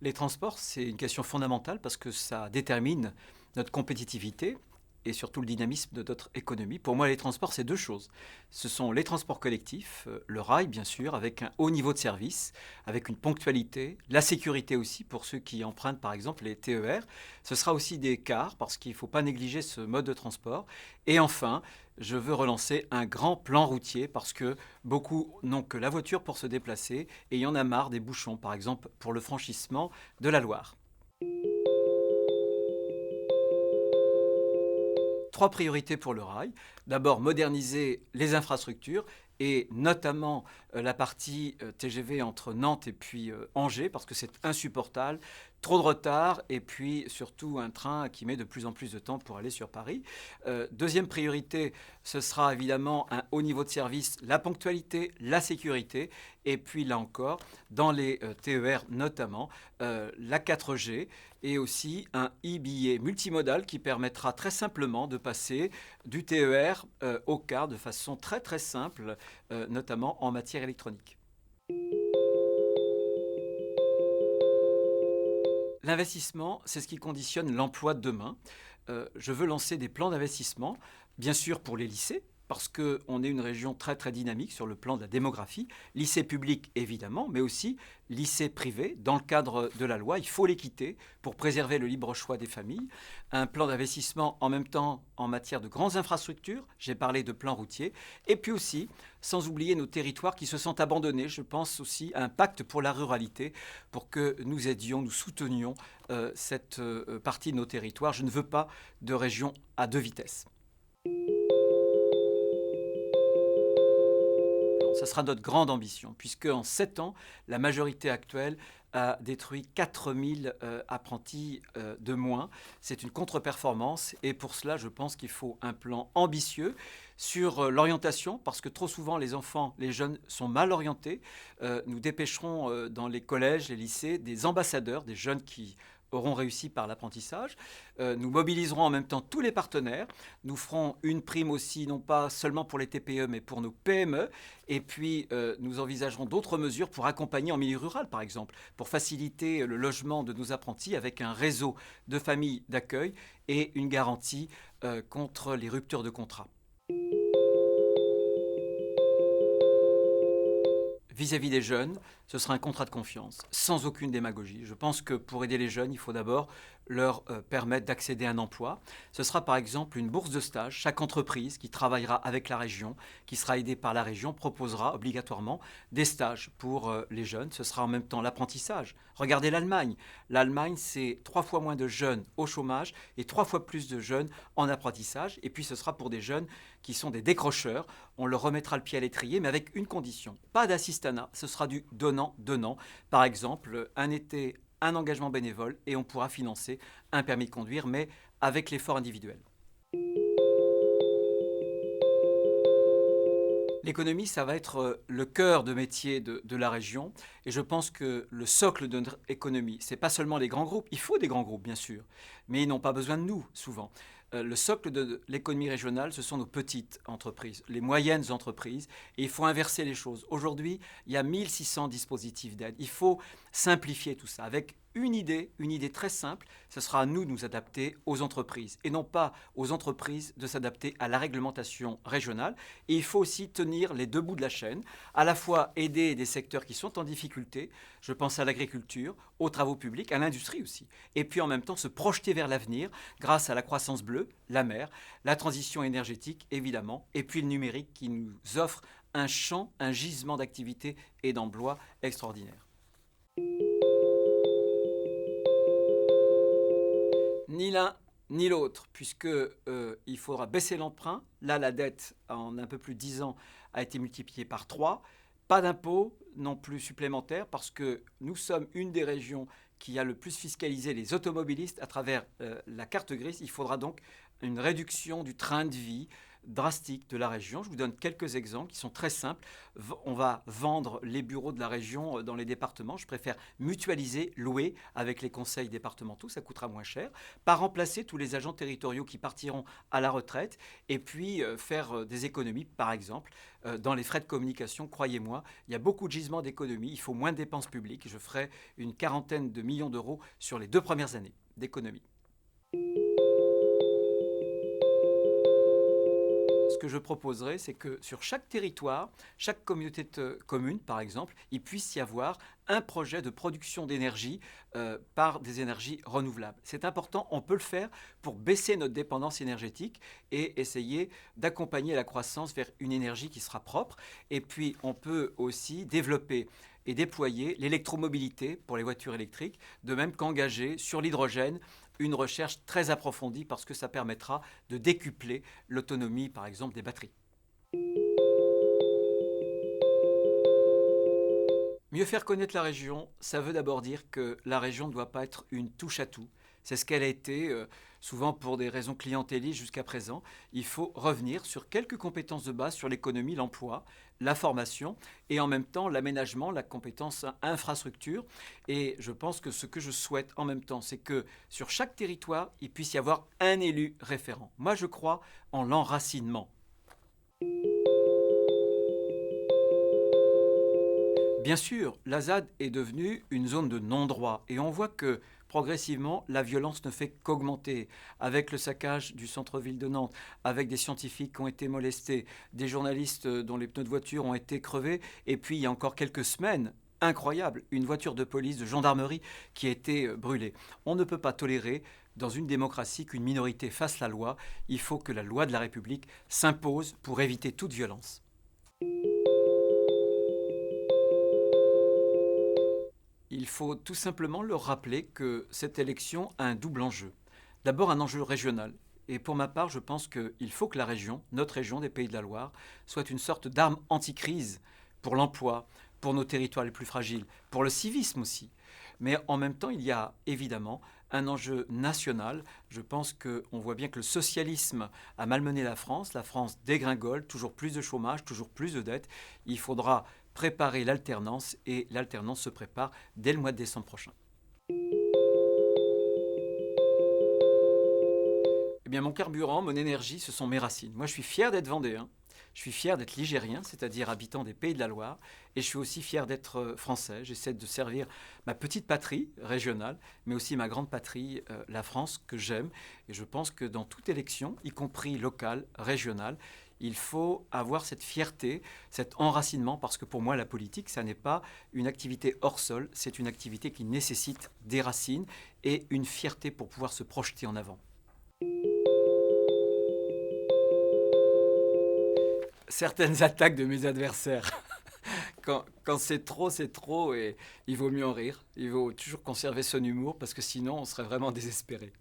Les transports, c'est une question fondamentale parce que ça détermine notre compétitivité et surtout le dynamisme de notre économie. Pour moi, les transports, c'est deux choses. Ce sont les transports collectifs, le rail bien sûr, avec un haut niveau de service, avec une ponctualité, la sécurité aussi pour ceux qui empruntent par exemple les TER. Ce sera aussi des cars parce qu'il ne faut pas négliger ce mode de transport. Et enfin, je veux relancer un grand plan routier parce que beaucoup n'ont que la voiture pour se déplacer et il y en a marre des bouchons, par exemple pour le franchissement de la Loire. Trois priorités pour le rail. D'abord, moderniser les infrastructures et notamment la partie TGV entre Nantes et puis Angers parce que c'est insupportable. Trop de retard et puis surtout un train qui met de plus en plus de temps pour aller sur Paris. Deuxième priorité, ce sera évidemment un haut niveau de service, la ponctualité, la sécurité et puis là encore, dans les TER notamment, la 4G et aussi un e-billet multimodal qui permettra très simplement de passer du TER au car de façon très très simple, notamment en matière électronique. L'investissement, c'est ce qui conditionne l'emploi de demain. Je veux lancer des plans d'investissement, bien sûr pour les lycées, parce qu'on est une région très très dynamique sur le plan de la démographie. Lycée public évidemment, mais aussi lycée privé. Dans le cadre de la loi, il faut l'équité pour préserver le libre choix des familles. Un plan d'investissement en même temps en matière de grandes infrastructures, j'ai parlé de plan routier, et puis aussi, sans oublier nos territoires qui se sentent abandonnés, je pense aussi à un pacte pour la ruralité, pour que nous aidions, nous soutenions cette partie de nos territoires. Je ne veux pas de région à deux vitesses. Ce sera notre grande ambition, puisque en 7 ans, la majorité actuelle a détruit 4000 apprentis de moins. C'est une contre-performance et pour cela, je pense qu'il faut un plan ambitieux sur l'orientation, parce que trop souvent, les enfants, les jeunes sont mal orientés. Nous dépêcherons dans les collèges, les lycées, des ambassadeurs, des jeunes qui auront réussi par l'apprentissage. Nous mobiliserons en même temps tous les partenaires. Nous ferons une prime aussi, non pas seulement pour les TPE, mais pour nos PME. Et puis, nous envisagerons d'autres mesures pour accompagner en milieu rural, par exemple, pour faciliter le logement de nos apprentis avec un réseau de familles d'accueil et une garantie contre les ruptures de contrat. Vis-à-vis des jeunes, ce sera un contrat de confiance, sans aucune démagogie. Je pense que pour aider les jeunes, il faut d'abord leur permettre d'accéder à un emploi. Ce sera par exemple une bourse de stage. Chaque entreprise qui travaillera avec la région, qui sera aidée par la région, proposera obligatoirement des stages pour les jeunes. Ce sera en même temps l'apprentissage. Regardez l'Allemagne. L'Allemagne, c'est 3 fois moins de jeunes au chômage et 3 fois plus de jeunes en apprentissage. Et puis ce sera pour des jeunes qui sont des décrocheurs. On leur remettra le pied à l'étrier, mais avec une condition. Pas d'assistanat, ce sera du donnant-donnant. Par exemple, un été, un engagement bénévole et on pourra financer un permis de conduire, mais avec l'effort individuel. L'économie, ça va être le cœur de métier de la région. Et je pense que le socle de notre économie, ce n'est pas seulement les grands groupes. Il faut des grands groupes, bien sûr. Mais ils n'ont pas besoin de nous, souvent. Le socle de l'économie régionale, ce sont nos petites entreprises, les moyennes entreprises. Et il faut inverser les choses. Aujourd'hui, il y a 1600 dispositifs d'aide. Il faut simplifier tout ça avec une idée très simple. Ce sera à nous de nous adapter aux entreprises et non pas aux entreprises de s'adapter à la réglementation régionale. Et il faut aussi tenir les deux bouts de la chaîne, à la fois aider des secteurs qui sont en difficulté, je pense à l'agriculture, aux travaux publics, à l'industrie aussi, et puis en même temps se projeter vers l'avenir grâce à la croissance bleue, la mer, la transition énergétique évidemment, et puis le numérique qui nous offre un champ, un gisement d'activité et d'emploi extraordinaire. Ni l'un ni l'autre, puisqu'il faudra baisser l'emprunt. Là, la dette, en un peu plus de 10 ans, a été multipliée par 3. Pas d'impôts non plus supplémentaires, parce que nous sommes une des régions qui a le plus fiscalisé les automobilistes à travers la carte grise. Il faudra donc une réduction du train de vie, drastique de la région. Je vous donne quelques exemples qui sont très simples. On va vendre les bureaux de la région dans les départements. Je préfère mutualiser, louer avec les conseils départementaux, ça coûtera moins cher. Pas remplacer tous les agents territoriaux qui partiront à la retraite et puis faire des économies, par exemple, dans les frais de communication. Croyez-moi, il y a beaucoup de gisements d'économies. Il faut moins de dépenses publiques. Je ferai une quarantaine de millions d'euros sur les 2 premières années d'économies. Ce que je proposerais, c'est que sur chaque territoire, chaque communauté de communes, par exemple, il puisse y avoir un projet de production d'énergie par des énergies renouvelables. C'est important, on peut le faire pour baisser notre dépendance énergétique et essayer d'accompagner la croissance vers une énergie qui sera propre. Et puis, on peut aussi développer et déployer l'électromobilité pour les voitures électriques, de même qu'engager sur l'hydrogène une recherche très approfondie parce que ça permettra de décupler l'autonomie, par exemple, des batteries. Mieux faire connaître la région, ça veut d'abord dire que la région ne doit pas être une touche-à-tout. C'est ce qu'elle a été souvent pour des raisons clientélistes jusqu'à présent. Il faut revenir sur quelques compétences de base sur l'économie, l'emploi, la formation et en même temps l'aménagement, la compétence infrastructure. Et je pense que ce que je souhaite en même temps, c'est que sur chaque territoire, il puisse y avoir un élu référent. Moi, je crois en l'enracinement. Bien sûr, la ZAD est devenue une zone de non-droit et on voit que progressivement, la violence ne fait qu'augmenter avec le saccage du centre-ville de Nantes, avec des scientifiques qui ont été molestés, des journalistes dont les pneus de voiture ont été crevés et puis il y a encore quelques semaines, incroyable, une voiture de police, de gendarmerie qui a été brûlée. On ne peut pas tolérer dans une démocratie qu'une minorité fasse la loi. Il faut que la loi de la République s'impose pour éviter toute violence. Il faut tout simplement leur rappeler que cette élection a un double enjeu. D'abord un enjeu régional. Et pour ma part, je pense qu'il faut que la région, notre région des Pays de la Loire, soit une sorte d'arme anti-crise pour l'emploi, pour nos territoires les plus fragiles, pour le civisme aussi. Mais en même temps, il y a évidemment un enjeu national. Je pense qu'on voit bien que le socialisme a malmené la France. La France dégringole, toujours plus de chômage, toujours plus de dettes. Il faudra préparer l'alternance et l'alternance se prépare dès le mois de décembre prochain. Eh bien, mon carburant, mon énergie, ce sont mes racines. Moi, je suis fier d'être vendéen. Je suis fier d'être ligérien, c'est-à-dire habitant des Pays de la Loire, et je suis aussi fier d'être français. J'essaie de servir ma petite patrie régionale, mais aussi ma grande patrie, la France, que j'aime. Et je pense que dans toute élection, y compris locale, régionale, il faut avoir cette fierté, cet enracinement, parce que pour moi, la politique, ça n'est pas une activité hors sol, c'est une activité qui nécessite des racines et une fierté pour pouvoir se projeter en avant. Certaines attaques de mes adversaires. Quand c'est trop et il vaut mieux en rire. Il vaut toujours conserver son humour parce que sinon on serait vraiment désespéré.